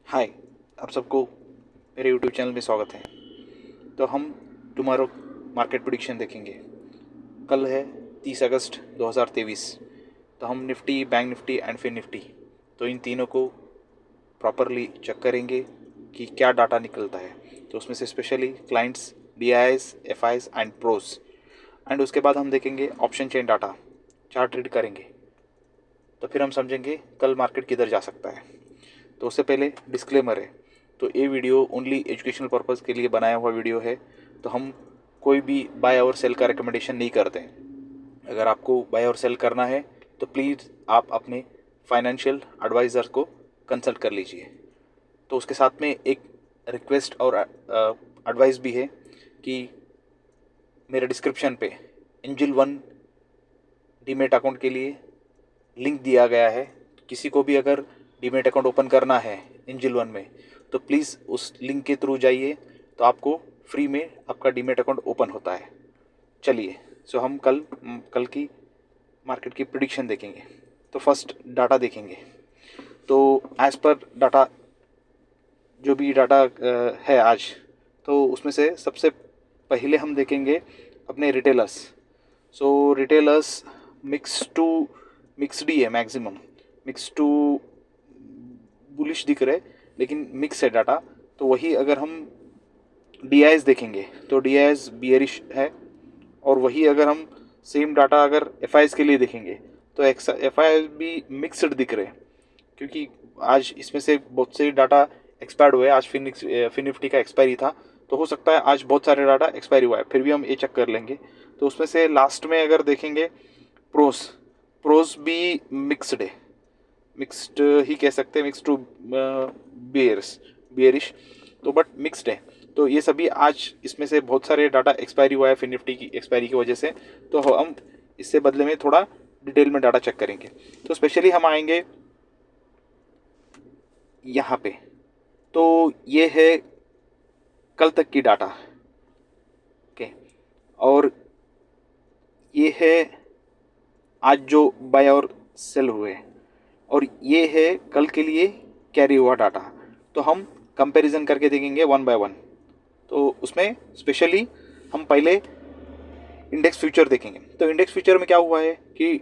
हाय, आप सबको मेरे यूट्यूब चैनल में स्वागत है। तो हम टुमारो मार्केट प्रेडिक्शन देखेंगे। कल है 30 अगस्त 2023। तो हम Nifty, bank Nifty and Fin Nifty, तो इन तीनों को प्रॉपरली चेक करेंगे कि क्या डाटा निकलता है। तो उसमें से specially clients, DIs, FIs and pros. And उसके बाद हम देखेंगे option chain data, chart read करेंगे। तो फिर हम समझेंगे कल मार्केट किधर जा सकता है। तो उससे पहले डिस्क्लेमर है, तो ये वीडियो ओनली एजुकेशनल पर्पज़ के लिए बनाया हुआ वीडियो है। तो हम कोई भी बाय और सेल का रिकमेंडेशन नहीं करते हैं। अगर आपको बाय और सेल करना है तो प्लीज़ आप अपने फाइनेंशियल एडवाइज़र को कंसल्ट कर लीजिए। तो उसके साथ में एक रिक्वेस्ट और एडवाइस भी है कि मेरे डिस्क्रिप्शन पे एंजल वन डीमेट अकाउंट के लिए लिंक दिया गया है। किसी को भी अगर डीमेट अकाउंट ओपन करना है एंजल वन में, तो प्लीज़ उस लिंक के थ्रू जाइए, तो आपको फ्री में आपका डीमेट अकाउंट ओपन होता है। चलिए, सो हम कल की मार्केट की प्रिडिक्शन देखेंगे। तो फर्स्ट डाटा देखेंगे। तो एज़ पर डाटा, जो भी डाटा है आज, तो उसमें से सबसे पहले हम देखेंगे अपने रिटेलर्स। सो रिटेलर्स मिक्स्ड ही है, मैक्सिमम मिक्स टू बुलिश दिख रहे, लेकिन मिक्स है डाटा। तो वही अगर हम DIs देखेंगे तो DIs बियरिश है। और वही अगर हम सेम डाटा अगर FIs के लिए देखेंगे तो FIs भी मिक्सड दिख रहे हैं, क्योंकि आज इसमें से बहुत से डाटा एक्सपायर्ड हुए। आज फिन निफ्टी का एक्सपायरी था, तो हो सकता है आज बहुत सारे डाटा एक्सपायरी हुआ है, फिर भी हम ये चेक कर लेंगे। तो उसमें से लास्ट में अगर देखेंगे प्रोस प्रोस भी मिक्सड है, मिक्स्ड ही कह सकते हैं, मिक्स टू बियरिश, तो बट मिक्स्ड है। तो ये सभी आज इसमें से बहुत सारे डाटा एक्सपायरी हुआ है फिन निफ्टी की एक्सपायरी की वजह से। तो हम इससे बदले में थोड़ा डिटेल में डाटा चेक करेंगे। तो स्पेशली हम आएंगे यहाँ पे। तो ये है कल तक की डाटा, ओके। और ये है आज जो बाय और सेल हुए, और ये है कल के लिए कैरी हुआ डाटा। तो हम कंपैरिजन करके देखेंगे वन बाय वन। तो उसमें स्पेशली हम पहले इंडेक्स फ्यूचर देखेंगे। तो इंडेक्स फ्यूचर में क्या हुआ है कि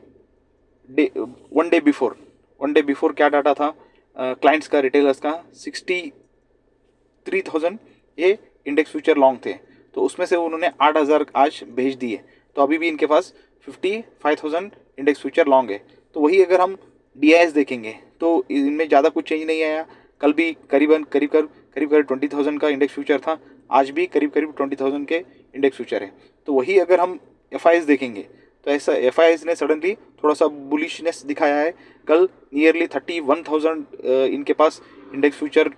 वन डे बिफोर क्या डाटा था क्लाइंट्स का, रिटेलर्स का 63,000 ये इंडेक्स फ्यूचर लॉन्ग थे। तो उसमें से उन्होंने 8,000 आज भेज दिए। तो अभी भी इनके पास 55,000 इंडेक्स फ्यूचर लॉन्ग है। तो वही अगर हम DIs देखेंगे तो इनमें ज़्यादा कुछ चेंज नहीं आया। कल भी करीब 20,000 का इंडेक्स फ्यूचर था, आज भी करीब 20,000 के इंडेक्स फ्यूचर है। तो वही अगर हम FIs देखेंगे तो ऐसा FIs ने सडनली थोड़ा सा बुलिशनेस दिखाया है। कल नियरली 31,000 इनके पास इंडेक्स फ्यूचर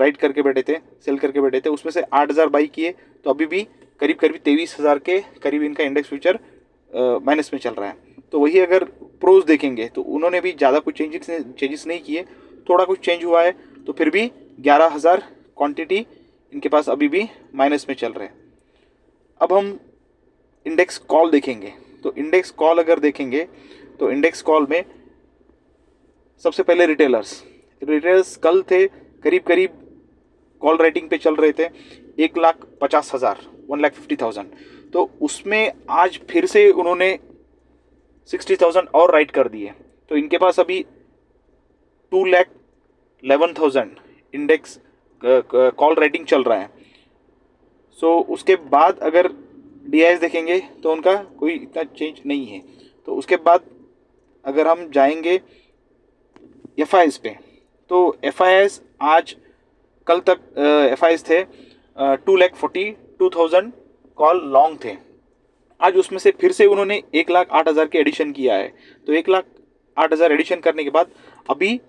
राइट करके बैठे थे, सेल करके बैठे थे। उसमें से 8,000 बाई किए, तो अभी भी करीब 23,000 के करीब इनका इंडेक्स फ्यूचर माइनस में चल रहा है। तो वही अगर प्रोज देखेंगे तो उन्होंने भी ज़्यादा कुछ चेंजेस नहीं किए, थोड़ा कुछ चेंज हुआ है। तो फिर भी 11,000 क्वांटिटी इनके पास अभी भी माइनस में चल रहे हैं। अब हम इंडेक्स कॉल देखेंगे। तो इंडेक्स कॉल अगर देखेंगे तो इंडेक्स कॉल में सबसे पहले रिटेलर्स कल थे करीब कॉल राइटिंग पे चल रहे थे 1,50,000, 1,50,000। तो उसमें आज फिर से उन्होंने 60,000 और राइट कर दिए। तो इनके पास अभी 2,11,000 इंडेक्स कॉल राइटिंग चल रहा है। सो उसके बाद अगर DIs देखेंगे तो उनका कोई इतना चेंज नहीं है। तो उसके बाद अगर हम जाएंगे FIs पे, तो FIs आज कल तक FIs थे 2,42,000 कॉल लॉन्ग थे। आज उसमें से फिर से उन्होंने 1,08,000 के एडिशन किया है। तो 1,08,000 एडिशन करने के बाद अभी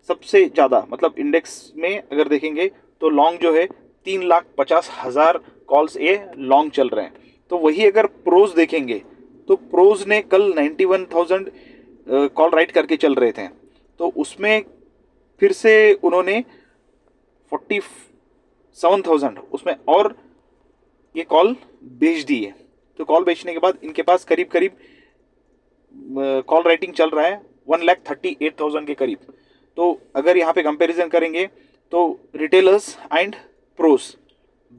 सबसे ज़्यादा, मतलब इंडेक्स में अगर देखेंगे तो लॉन्ग जो है 3,50,000 कॉल्स ये लॉन्ग चल रहे हैं। तो वही अगर प्रोज देखेंगे तो प्रोज ने कल 91,000 कॉल राइट करके चल रहे थे। तो उसमें फिर से उन्होंने 47,000 उसमें और ये कॉल बेच दी है। तो कॉल बेचने के बाद इनके पास करीब कॉल राइटिंग चल रहा है 1,38,000 के करीब। तो अगर यहाँ पे कंपैरिजन करेंगे तो रिटेलर्स एंड प्रोस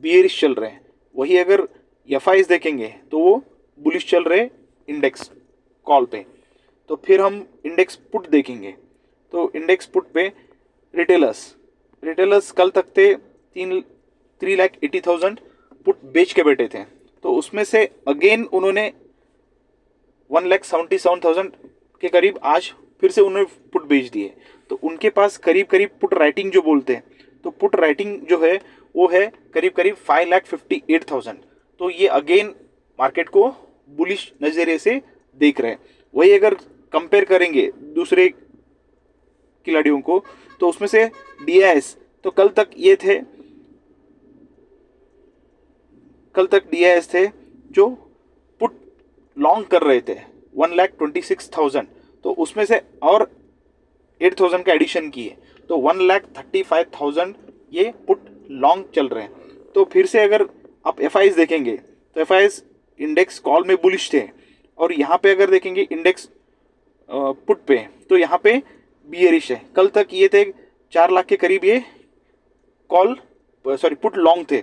बियरिश चल रहे हैं, वही अगर एफआईज देखेंगे तो वो बुलिश चल रहे इंडेक्स कॉल पे। तो फिर हम इंडेक्स पुट देखेंगे, तो इंडेक्स पुट पे रिटेलर्स कल तक थे 3,80,000 पुट बेच के बैठे थे, तो उसमें से अगेन उन्होंने 1,77,000 के करीब आज फिर से उन्होंने पुट बेच दिए। तो उनके पास करीब करीब पुट राइटिंग जो बोलते हैं, तो पुट राइटिंग जो है वो है करीब करीब 5,58,000। तो ये अगेन मार्केट को बुलिश नज़रिए से देख रहे हैं। वही अगर कंपेयर करेंगे दूसरे खिलाड़ियों को, तो उसमें से डीआईएस, तो कल तक डीआईएस थे जो पुट लॉन्ग कर रहे थे 1,26,000, तो उसमें से और 8,000 का एडिशन किए, तो 1,35,000 ये पुट लॉन्ग चल रहे हैं। तो फिर से अगर आप एफआईज देखेंगे तो एफआईज इंडेक्स कॉल में बुलिश थे, और यहाँ पे अगर देखेंगे इंडेक्स पुट पे, तो यहाँ पे बियरिश है। कल तक ये थे 4 लाख के करीब ये पुट लॉन्ग थे,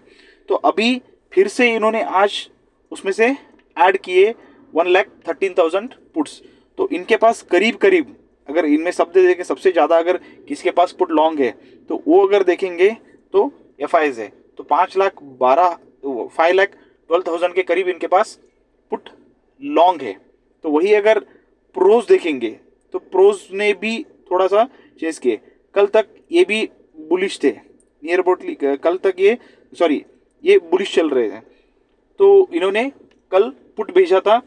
तो अभी फिर से इन्होंने आज उसमें से ऐड किए 1,13,000 पुट्स। तो इनके पास करीब करीब, अगर इनमें शब्द देखें सबसे ज़्यादा अगर किसके पास पुट लॉन्ग है तो वो अगर देखेंगे तो एफआईज है, तो 5,12,000 के करीब इनके पास पुट लॉन्ग है। तो वही अगर प्रोज देखेंगे तो प्रोज ने भी थोड़ा सा चेस किए, कल तक ये भी बुलिश थे नियर अबाउटली, कल तक ये बुलिश चल रहे हैं, तो इन्होंने कल पुट भेजा था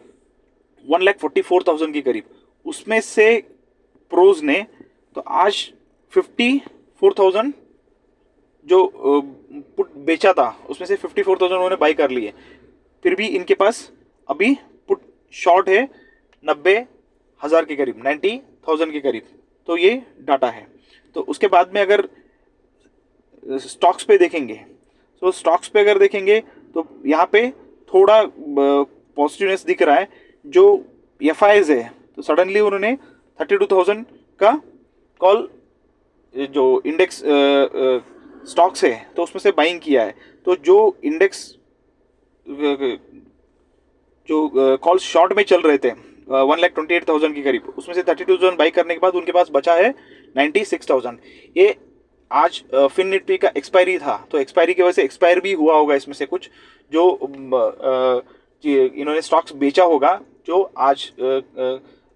1,44,000 के करीब, उसमें से प्रोज ने तो आज 54,000 जो पुट बेचा था उसमें से 54,000 उन्होंने बाई कर लिए। फिर भी इनके पास अभी पुट शॉर्ट है 90,000 के करीब, 90,000 के करीब। तो ये डाटा है। तो उसके बाद में अगर स्टॉक्स पे देखेंगे, तो स्टॉक्स पे अगर देखेंगे तो यहाँ पे थोड़ा पॉजिटिवनेस दिख रहा है। जो एफआईज है तो सडनली उन्होंने 32,000 का कॉल जो इंडेक्स स्टॉक्स है तो उसमें से बाइंग किया है। तो जो इंडेक्स जो कॉल शॉर्ट में चल रहे थे 1,28,000 के करीब, उसमें से 32,000 बाई करने के बाद उनके पास बचा है 96,000। ये आज फिन निफ्टी का एक्सपायरी था, तो एक्सपायरी की वजह से एक्सपायर भी हुआ होगा इसमें से कुछ, जो इन्होंने स्टॉक्स बेचा होगा जो आज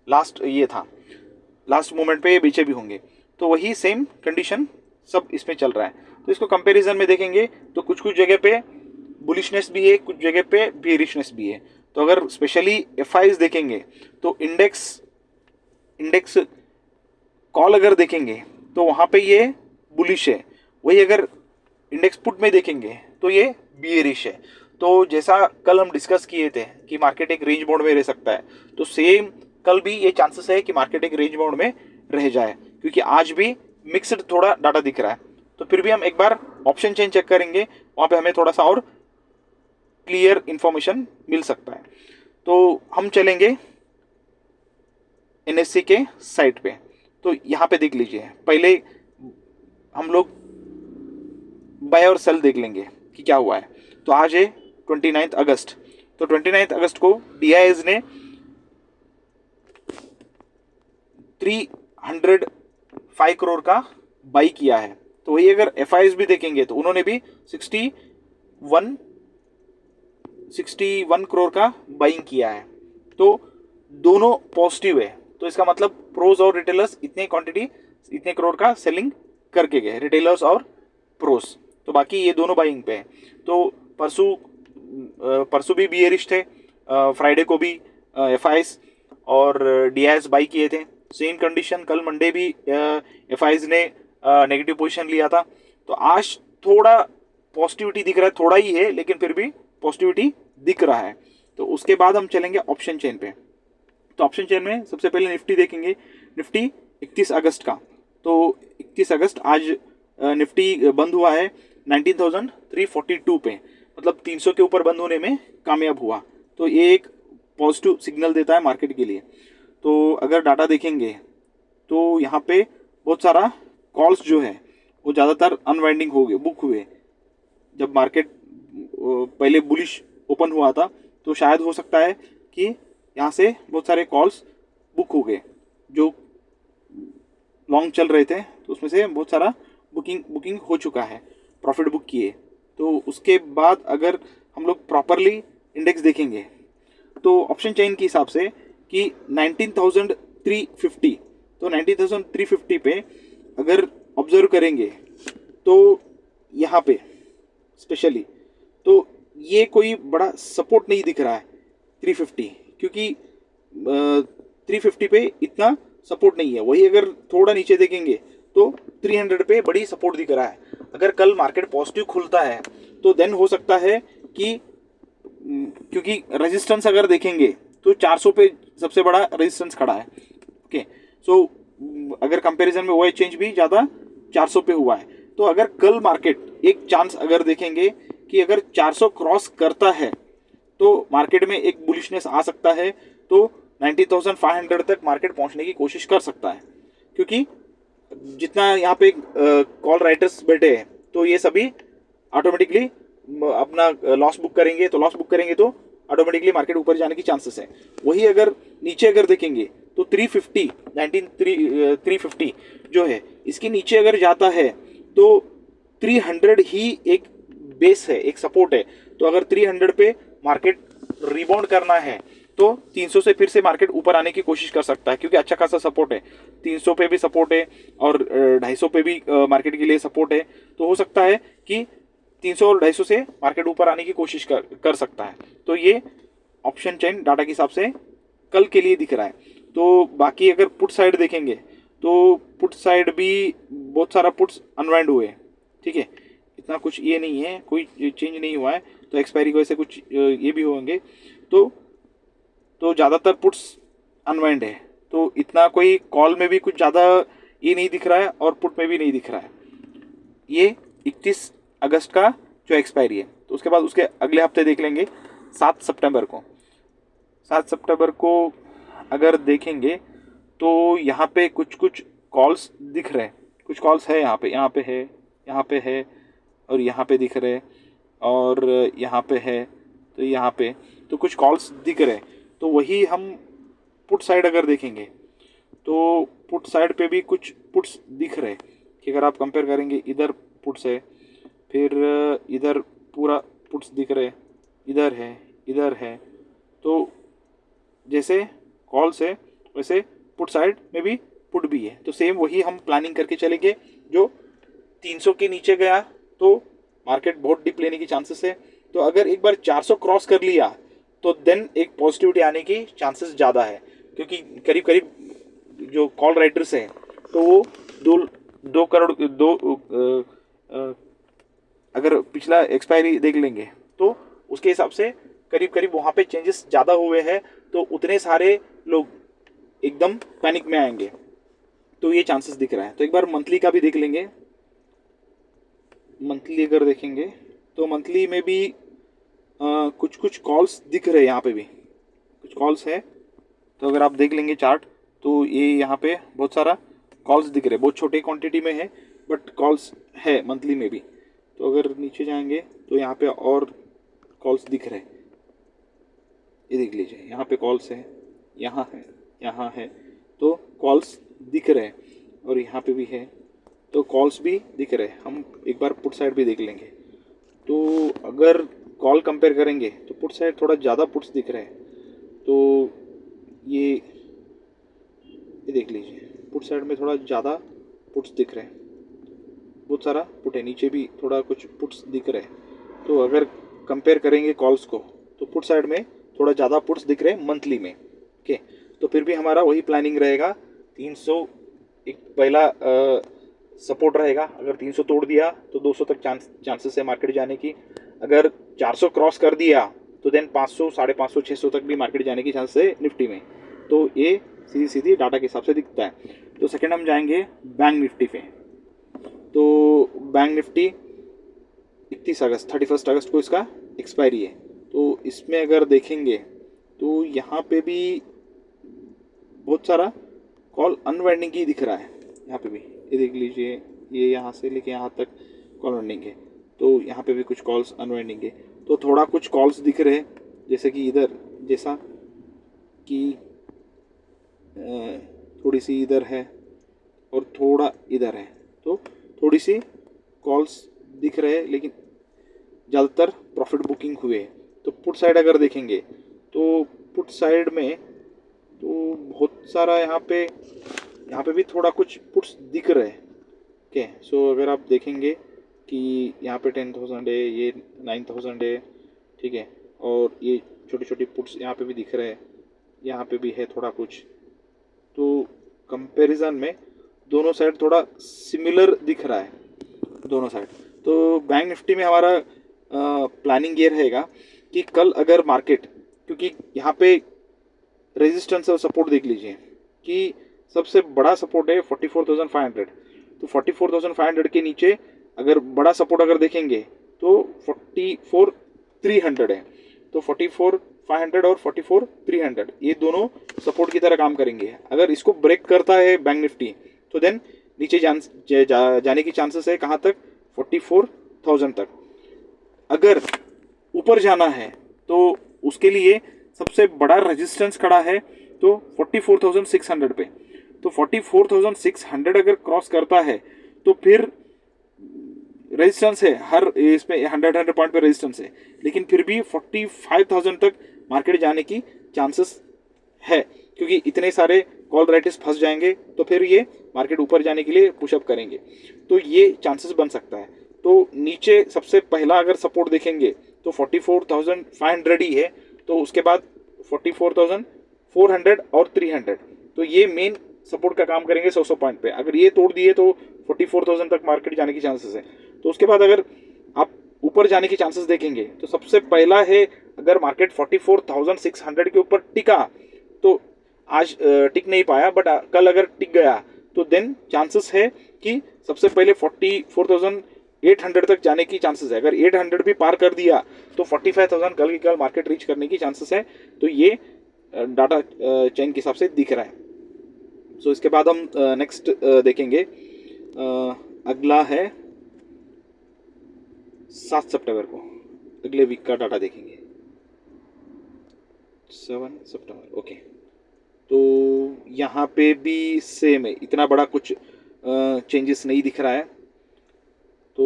लास्ट मोमेंट पे ये बेचे भी होंगे। तो वही सेम कंडीशन सब इसमें चल रहा है। तो इसको कंपैरिजन में देखेंगे तो कुछ कुछ जगह पे बुलिशनेस भी है, कुछ जगह पे बेयरिशनेस भी है। तो अगर स्पेशली एफआईज देखेंगे तो इंडेक्स कॉल अगर देखेंगे तो वहाँ पे ये बुलिश है, वही अगर इंडेक्स पुट में देखेंगे तो ये बियरिश है। तो जैसा कल हम डिस्कस किए थे कि मार्केट एक रेंज बाउंड में रह सकता है, तो सेम कल भी ये चांसेस है कि मार्केट एक रेंज बाउंड में रह जाए, क्योंकि आज भी मिक्स्ड थोड़ा डाटा दिख रहा है। तो फिर भी हम एक बार ऑप्शन चेन चेक करेंगे, वहाँ पे हमें थोड़ा सा और क्लियर इंफॉर्मेशन मिल सकता है। तो हम चलेंगे एनएससी के साइट पे। तो यहाँ पे देख लीजिए, पहले हम लोग बाय और सेल देख लेंगे कि क्या हुआ है। तो आज है 29 अगस्त, तो 29 अगस्त को डीआईएस ने 305 करोड़ का बाई किया है। तो वही अगर एफआईएस भी देखेंगे तो उन्होंने भी 61 करोड़ का बाइंग किया है। तो दोनों पॉजिटिव है, तो इसका मतलब प्रोज और रिटेलर्स इतने करोड़ का सेलिंग करके गए, रिटेलर्स और प्रोज। तो बाकी ये दोनों बाइंग पे है। तो परसों भी बियरिश थे, फ्राइडे को भी एफआईएस और डीआईएस बाई किए थे। सेम कंडीशन कल मंडे भी एफआईएस ने नेगेटिव पोजीशन लिया था। तो आज थोड़ा पॉजिटिविटी दिख रहा है, थोड़ा ही है लेकिन फिर भी पॉजिटिविटी दिख रहा है। तो उसके बाद हम चलेंगे ऑप्शन चेन पे। तो ऑप्शन चेन में सबसे पहले निफ्टी देखेंगे, निफ्टी 31 अगस्त का। तो 31 अगस्त आज निफ्टी बंद हुआ है 19,342 पे, मतलब 300 के ऊपर बंद होने में कामयाब हुआ। तो ये एक पॉजिटिव सिग्नल देता है मार्केट के लिए। तो अगर डाटा देखेंगे तो यहाँ पे बहुत सारा कॉल्स जो है वो ज़्यादातर अनवाइंडिंग हो गए, बुक हुए। जब मार्केट पहले बुलिश ओपन हुआ था तो शायद हो सकता है कि यहाँ से बहुत सारे कॉल्स बुक हो गए जो लॉन्ग चल रहे थे, तो उसमें से बहुत सारा बुकिंग हो चुका है, प्रॉफिट बुक किए। तो उसके बाद अगर हम लोग प्रॉपरली इंडेक्स देखेंगे तो ऑप्शन चेन के हिसाब से कि 19,350, तो 19,350 पे अगर ऑब्जर्व करेंगे तो यहाँ पे स्पेशली तो ये कोई बड़ा सपोर्ट नहीं दिख रहा है 350, क्योंकि 350 पे इतना सपोर्ट नहीं है। वही अगर थोड़ा नीचे देखेंगे तो 300 पे बड़ी सपोर्ट दिख रहा है। अगर कल मार्केट पॉजिटिव खुलता है तो देन हो सकता है कि क्योंकि रेजिस्टेंस अगर देखेंगे तो 400 पे सबसे बड़ा रेजिस्टेंस खड़ा है। ओके, सो अगर कंपैरिजन में वो चेंज भी ज़्यादा 400 पे हुआ है। तो अगर कल मार्केट एक चांस अगर देखेंगे कि अगर 400 क्रॉस करता है तो मार्केट में एक बुलिशनेस आ सकता है, तो 90,500 तक मार्केट पहुंचने की कोशिश कर सकता है। क्योंकि जितना यहाँ पे कॉल राइटर्स बैठे हैं तो ये सभी ऑटोमेटिकली अपना लॉस बुक करेंगे, तो लॉस बुक करेंगे तो ऑटोमेटिकली मार्केट ऊपर जाने की चांसेस है। वही अगर नीचे अगर देखेंगे तो 350 350 जो है इसके नीचे अगर जाता है तो 300 ही एक बेस है, एक सपोर्ट है। तो अगर 300 पे मार्केट रिबाउंड करना है तो 300 से फिर से मार्केट ऊपर आने की कोशिश कर सकता है, क्योंकि अच्छा खासा सपोर्ट है। 300 पे भी सपोर्ट है और 250 पे भी मार्केट के लिए सपोर्ट है। तो हो सकता है कि 300 और 250 से मार्केट ऊपर आने की कोशिश कर सकता है। तो ये ऑप्शन चेन डाटा के हिसाब से कल के लिए दिख रहा है। तो बाकी अगर पुट साइड देखेंगे तो पुट साइड भी बहुत सारा पुट्स अनवाइंड हुए, ठीक है। इतना कुछ ये नहीं है, कोई चेंज नहीं हुआ है। तो एक्सपायरी की वजह से कुछ ये भी होंगे। तो ज़्यादातर पुट्स अनवाइंड है। तो इतना कोई कॉल में भी कुछ ज़्यादा ये नहीं दिख रहा है और पुट में भी नहीं दिख रहा है। ये 31 अगस्त का जो एक्सपायरी है। तो उसके बाद उसके अगले हफ्ते देख लेंगे 7 सितंबर को। 7 सितंबर को अगर देखेंगे तो यहाँ पे कुछ कॉल्स दिख रहे हैं। कुछ कॉल्स है यहाँ पे है, यहाँ पे है और यहाँ पे दिख रहे और यहाँ पे है, तो यहाँ पे तो कुछ कॉल्स दिख रहे। तो वही हम पुट साइड अगर देखेंगे तो पुट साइड पे भी कुछ पुट्स दिख रहे कि अगर आप कंपेयर करेंगे, इधर पुट्स है, फिर इधर पूरा पुट्स दिख रहे, इधर है। तो जैसे कॉल्स है वैसे पुट साइड में भी पुट भी है। तो सेम वही हम प्लानिंग करके चलेंगे। जो 300 के नीचे गया तो मार्केट बहुत डिप लेने की चांसेस है। तो अगर एक बार 400 क्रॉस कर लिया तो देन एक पॉजिटिविटी आने की चांसेस ज़्यादा है, क्योंकि करीब करीब जो कॉल राइटर्स हैं तो वो दो करोड़ अगर पिछला एक्सपायरी देख लेंगे तो उसके हिसाब से करीब करीब वहाँ पे चेंजेस ज़्यादा हुए हैं। तो उतने सारे लोग एकदम पैनिक में आएंगे, तो ये चांसेस दिख रहा है। तो एक बार मंथली का भी देख लेंगे। मंथली अगर देखेंगे तो मंथली में भी कुछ कॉल्स दिख रहे हैं। यहाँ पे भी कुछ कॉल्स है। तो अगर आप देख लेंगे चार्ट तो ये यहाँ पे बहुत सारा कॉल्स दिख रहे, बहुत छोटे क्वांटिटी में है बट कॉल्स है मंथली में भी। तो अगर नीचे जाएंगे तो यहाँ पे और कॉल्स दिख रहे, ये देख लीजिए, यहाँ पे कॉल्स है, यहाँ है। तो कॉल्स दिख रहे और यहाँ पे भी है, तो कॉल्स भी दिख रहे। हम एक बार पुट साइड भी देख लेंगे। तो अगर कॉल कंपेयर करेंगे तो पुट साइड थोड़ा ज़्यादा पुट्स दिख रहे हैं। तो ये देख लीजिए, पुट साइड में थोड़ा ज़्यादा पुट्स दिख रहे हैं, बहुत सारा पुट है। नीचे भी थोड़ा कुछ पुट्स दिख रहे हैं। तो अगर कंपेयर करेंगे कॉल्स को तो पुट साइड में थोड़ा ज़्यादा पुट्स दिख रहे हैं मंथली में। ओके, तो फिर भी हमारा वही प्लानिंग रहेगा। 300 एक पहला सपोर्ट रहेगा। अगर 300 तोड़ दिया तो 200 तक चांसेस है मार्केट जाने की। अगर 400 क्रॉस कर दिया तो देन 500, 550, 600 तक भी मार्केट जाने की चांसेस है निफ्टी में। तो ये सीधी डाटा के हिसाब से दिखता है। तो सेकेंड हम जाएंगे बैंक निफ्टी पे। तो बैंक निफ्टी 31 अगस्त को इसका एक्सपायरी है। तो इसमें अगर देखेंगे तो यहाँ पे भी बहुत सारा कॉल अनवाइंडिंग ही दिख रहा है। यहाँ पे भी ये देख लीजिए, ये यहाँ से लेके यहाँ तक कॉल अनवाइंडिंग है, तो यहाँ पे भी कुछ कॉल्स अनवाइंडिंग है। तो थोड़ा कुछ कॉल्स दिख रहे हैं, जैसे कि इधर, जैसा कि थोड़ी सी इधर है और थोड़ा इधर है, तो थोड़ी सी कॉल्स दिख रहे हैं, लेकिन ज़्यादातर प्रॉफिट बुकिंग हुए। तो पुट साइड अगर देखेंगे तो पुट साइड में तो बहुत सारा यहाँ पे भी थोड़ा कुछ पुट्स दिख रहे हैं। ओके, सो अगर आप देखेंगे कि यहाँ पे 10,000 है, ये 9,000 है, ठीक है, और ये छोटी छोटी पुट्स यहाँ पे भी दिख रहे हैं, यहाँ पे भी है थोड़ा कुछ। तो कंपैरिजन में दोनों साइड थोड़ा सिमिलर दिख रहा है, दोनों साइड। तो बैंक निफ्टी में हमारा प्लानिंग ये रहेगा कि कल अगर मार्केट, क्योंकि यहाँ पे रेजिस्टेंस और सपोर्ट देख लीजिए कि सबसे बड़ा सपोर्ट है 44,500, तो 44,500 के नीचे अगर बड़ा सपोर्ट अगर देखेंगे तो 44,300 है। तो 44,500 और 44,300 ये दोनों सपोर्ट की तरह काम करेंगे। अगर इसको ब्रेक करता है बैंक निफ्टी तो देन नीचे जाने की चांसेस है कहाँ तक, 44,000 तक। अगर ऊपर जाना है तो उसके लिए सबसे बड़ा रेजिस्टेंस खड़ा है तो 44,600 पे। तो 44,600 अगर क्रॉस करता है तो फिर रेजिस्टेंस है, हर इसमें 100 पॉइंट पे रेजिस्टेंस है, लेकिन फिर भी 45,000 तक मार्केट जाने की चांसेस है, क्योंकि इतने सारे कॉल राइटर्स फंस जाएंगे तो फिर ये मार्केट ऊपर जाने के लिए पुशअप करेंगे, तो ये चांसेस बन सकता है। तो नीचे सबसे पहला अगर सपोर्ट देखेंगे तो 44,500 ही है, तो उसके बाद 44,400 और 300, तो ये मेन सपोर्ट का काम करेंगे 100 पॉइंट पे। अगर ये तोड़ दिए तो 44,000 तक मार्केट जाने की चांसेस है। तो उसके बाद अगर आप ऊपर जाने की चांसेस देखेंगे तो सबसे पहला है, अगर मार्केट 44,600 के ऊपर टिका, तो आज टिक नहीं पाया, बट कल अगर टिक गया तो देन चांसेस है कि सबसे पहले 44,800 तक जाने की चांसेस है। अगर 800 भी पार कर दिया तो 45,000 कल की कल मार्केट रीच करने की चांसेस है। तो ये डाटा चेन के हिसाब से दिख रहा है। सो इसके बाद हम नेक्स्ट देखेंगे, अगला है 7 सितंबर को, अगले वीक का डाटा देखेंगे, 7 सितंबर। ओके, तो यहाँ पे भी सेम है, इतना बड़ा कुछ चेंजेस नहीं दिख रहा है। तो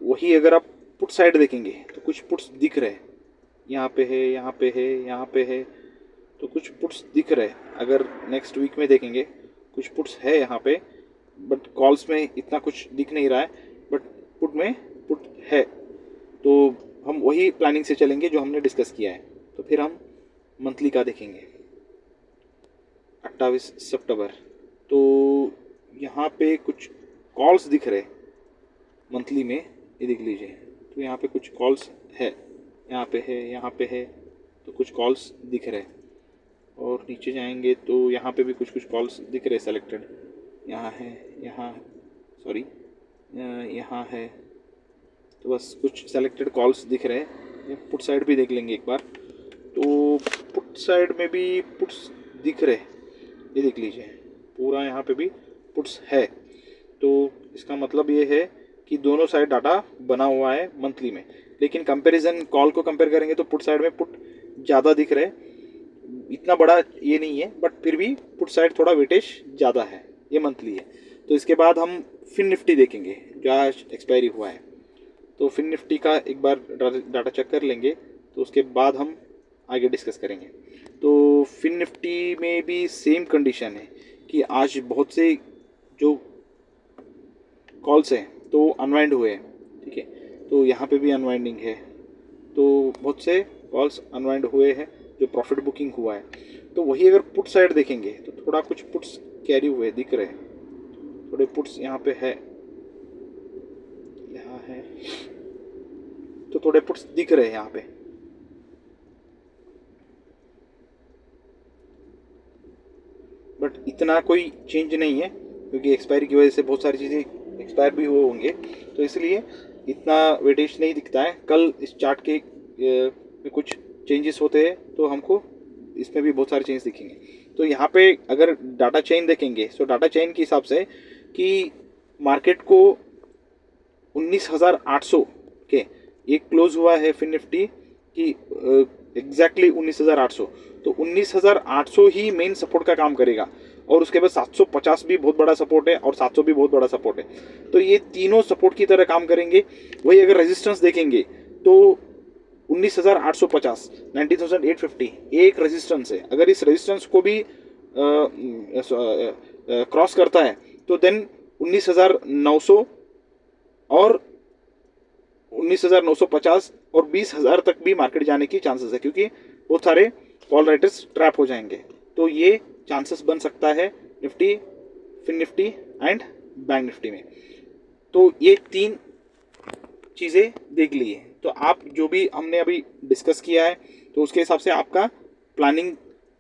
वही अगर आप पुट साइड देखेंगे तो कुछ पुट्स दिख रहे हैं, यहाँ पे है, यहाँ पे है, यहाँ पे है, तो कुछ पुट्स दिख रहे हैं। अगर नेक्स्ट वीक में देखेंगे कुछ पुट्स है यहाँ पे, बट कॉल्स में इतना कुछ दिख नहीं रहा है, बट पुट में पुट है। तो हम वही प्लानिंग से चलेंगे जो हमने डिस्कस किया है। तो फिर हम मंथली का देखेंगे 28 सितंबर। तो यहाँ पे कुछ कॉल्स दिख रहे मंथली में, ये देख लीजिए। तो यहाँ पे कुछ कॉल्स है, यहाँ पे है, यहाँ पे है, तो कुछ कॉल्स दिख रहे। और नीचे जाएंगे तो यहाँ पे भी कुछ कुछ कॉल्स दिख रहे सेलेक्टेड, यहाँ है, यहाँ, सॉरी, यहाँ है। तो बस कुछ सेलेक्टेड कॉल्स दिख रहे हैं। पुट साइड भी देख लेंगे एक बार। तो पुट साइड में भी पुट्स दिख रहे, ये देख लीजिए, पूरा यहाँ पे भी पुट्स है। तो इसका मतलब ये है कि दोनों साइड डाटा बना हुआ है मंथली में, लेकिन कंपैरिजन कॉल को कंपेयर करेंगे तो पुट साइड में पुट ज़्यादा दिख रहे, इतना बड़ा ये नहीं है, बट फिर भी पुट साइड थोड़ा वेटेज ज़्यादा है, ये मंथली है। तो इसके बाद हम फिन निफ्टी देखेंगे जो आज एक्सपायरी हुआ है। तो फिन निफ्टी का एक बार डाटा चेक कर लेंगे, तो उसके बाद हम आगे डिस्कस करेंगे। तो फिन निफ्टी में भी सेम कंडीशन है कि आज बहुत से जो कॉल्स हैं तो अनवाइंड हुए हैं, ठीक है। तो यहाँ पे भी अनवाइंडिंग है, तो बहुत से कॉल्स अनवाइंड हुए हैं जो प्रॉफिट बुकिंग हुआ है। तो वही अगर पुट साइड देखेंगे तो थोड़ा कुछ पुट्स कैरी हुए दिख रहे हैं, थोड़े पुट्स यहाँ पे है, यहाँ है, तो थोड़े पुट्स दिख रहे हैं यहाँ पे। बट इतना कोई चेंज नहीं है, क्योंकि एक्सपायरी की वजह से बहुत सारी चीज़ें एक्सपायर भी हुए होंगे, तो इसलिए इतना वेटेज नहीं दिखता है। कल इस चार्ट के में कुछ चेंजेस होते हैं तो हमको इसमें भी बहुत सारे चेंज दिखेंगे। तो यहाँ पे अगर डाटा चेन देखेंगे तो डाटा चेन के हिसाब से कि मार्केट को 19,800 के ये क्लोज हुआ है फिन निफ्टी कि एग्जैक्टली 19,800, तो 19,800 ही मेन सपोर्ट का काम करेगा और उसके बाद 750 भी बहुत बड़ा सपोर्ट है और 700 भी बहुत बड़ा सपोर्ट है। तो ये तीनों सपोर्ट की तरह काम करेंगे। वही अगर रेजिस्टेंस देखेंगे तो 19,850 19,850 एक रेजिस्टेंस है। अगर इस रेजिस्टेंस को भी क्रॉस करता है तो देन 19,900 और 19,950 और 20,000 तक भी मार्केट जाने की चांसेस है, क्योंकि बहुत सारे कॉल राइटर्स ट्रैप हो जाएंगे। तो ये चांसेस बन सकता है Nifty, Fin Nifty and bank Nifty में। तो ये तीन चीज़ें देख लिए। तो आप जो भी हमने अभी डिस्कस किया है तो उसके हिसाब से आपका प्लानिंग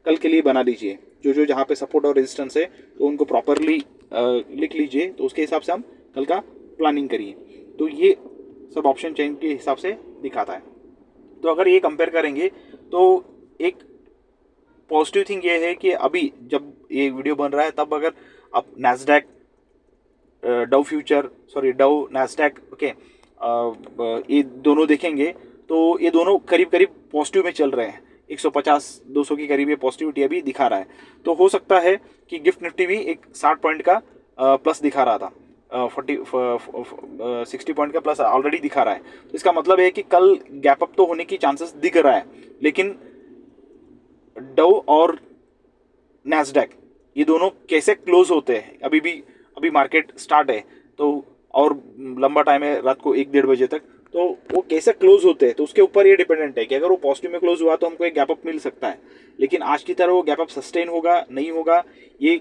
कल के लिए बना लीजिए। जो जो जहाँ पे सपोर्ट और रेजिस्टेंस है तो उनको प्रॉपरली लिख लीजिए, तो उसके हिसाब से हम कल का प्लानिंग करिए। तो ये सब ऑप्शन चेन के हिसाब से दिखाता है। तो अगर ये कंपेयर करेंगे तो एक पॉजिटिव थिंग ये है कि अभी जब ये वीडियो बन रहा है तब अगर आप नैस्डैक, डव नैस्डैक, ओके, ये दोनों देखेंगे तो ये दोनों करीब करीब पॉजिटिव में चल रहे हैं। 150-200 के करीब ये पॉजिटिविटी अभी दिखा रहा है। तो हो सकता है कि गिफ्ट निफ्टी भी एक 60 पॉइंट का प्लस दिखा रहा था, 60 पॉइंट का प्लस ऑलरेडी दिखा रहा है। तो इसका मतलब है कि कल गैप अप तो होने की चांसेस दिख रहा है, लेकिन डव और नैस्डैक ये दोनों कैसे क्लोज होते हैं, अभी मार्केट स्टार्ट है तो और लंबा टाइम है रात को 1-1:30 बजे तक, तो वो कैसे क्लोज होते हैं तो उसके ऊपर ये डिपेंडेंट है कि अगर वो पॉजिटिव में क्लोज हुआ तो हमको एक गैप अप मिल सकता है, लेकिन आज की तरह वो गैप अप सस्टेन होगा नहीं होगा ये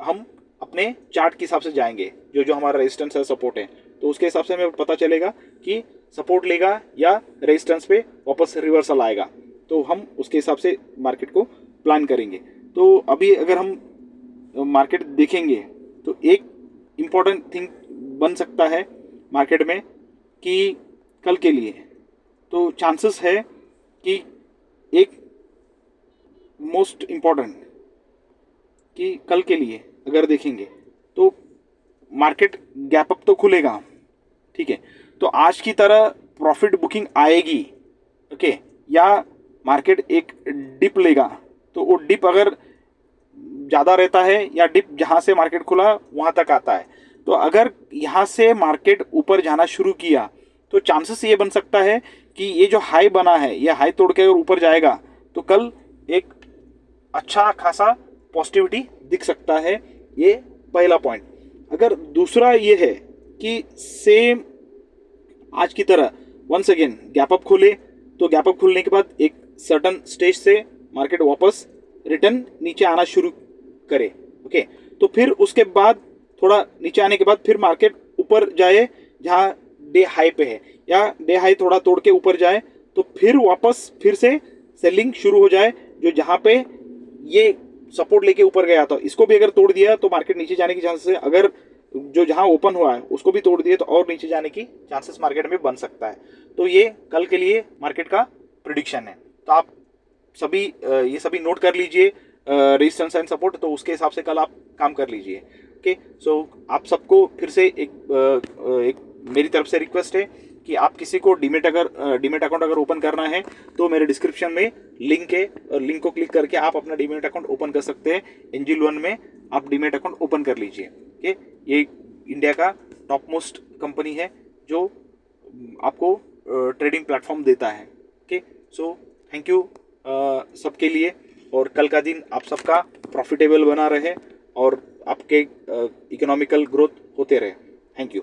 हम अपने चार्ट के हिसाब से जाएंगे। जो जो हमारा रेजिस्टेंस है, सपोर्ट है, तो उसके हिसाब से हमें पता चलेगा कि सपोर्ट लेगा या रेजिस्टेंस पे वापस रिवर्सल आएगा, तो हम उसके हिसाब से मार्केट को प्लान करेंगे। तो अभी अगर हम मार्केट देखेंगे तो एक इम्पॉर्टेंट थिंग बन सकता है मार्केट में कि कल के लिए तो चांसेस है कि एक मोस्ट इम्पॉर्टेंट कि कल के लिए अगर देखेंगे तो मार्केट गैप अप तो खुलेगा, ठीक है, तो आज की तरह प्रॉफिट बुकिंग आएगी, ओके, या मार्केट एक डिप लेगा। तो वो डिप अगर ज़्यादा रहता है या डिप जहाँ से मार्केट खुला वहाँ तक आता है, तो अगर यहाँ से मार्केट ऊपर जाना शुरू किया तो चांसेस ये बन सकता है कि ये जो हाई बना है ये हाई तोड़ के अगर ऊपर जाएगा तो कल एक अच्छा खासा पॉजिटिविटी दिख सकता है। ये पहला पॉइंट। अगर दूसरा ये है कि सेम आज की तरह वंस अगेन गैप अप खोले तो गैप अप खुलने के बाद एक सर्टन स्टेज से मार्केट वापस रिटर्न नीचे आना शुरू करे, ओके, तो फिर उसके बाद थोड़ा नीचे आने के बाद फिर मार्केट ऊपर जाए जहाँ डे हाई पे है, या डे हाई थोड़ा तोड़ के ऊपर जाए तो फिर वापस फिर से सेलिंग शुरू हो जाए, जो जहाँ पे ये सपोर्ट लेके ऊपर गया था इसको भी अगर तोड़ दिया तो मार्केट नीचे जाने की चांसेस है। अगर जो जहाँ ओपन हुआ है उसको भी तोड़ दिए तो और नीचे जाने की चांसेस मार्केट में बन सकता है। तो ये कल के लिए मार्केट का प्रिडिक्शन है। तो आप सभी ये सभी नोट कर लीजिए, रेजिस्टेंस एंड सपोर्ट, तो उसके हिसाब से कल आप काम कर लीजिए, ओके। सो आप सबको फिर से एक मेरी तरफ से रिक्वेस्ट है कि आप किसी को डीमेट अकाउंट अगर ओपन करना है तो मेरे डिस्क्रिप्शन में लिंक है, और लिंक को क्लिक करके आप अपना डीमेट अकाउंट ओपन कर सकते हैं। एंजिल वन में आप डीमेट अकाउंट ओपन कर लीजिए, ओके। ये इंडिया का टॉप मोस्ट कंपनी है जो आपको ट्रेडिंग प्लेटफॉर्म देता है, ओके। सो थैंक यू सबके लिए, और कल का दिन आप सबका प्रॉफिटेबल बना रहे और आपके इकोनॉमिकल ग्रोथ होते रहे। Thank you.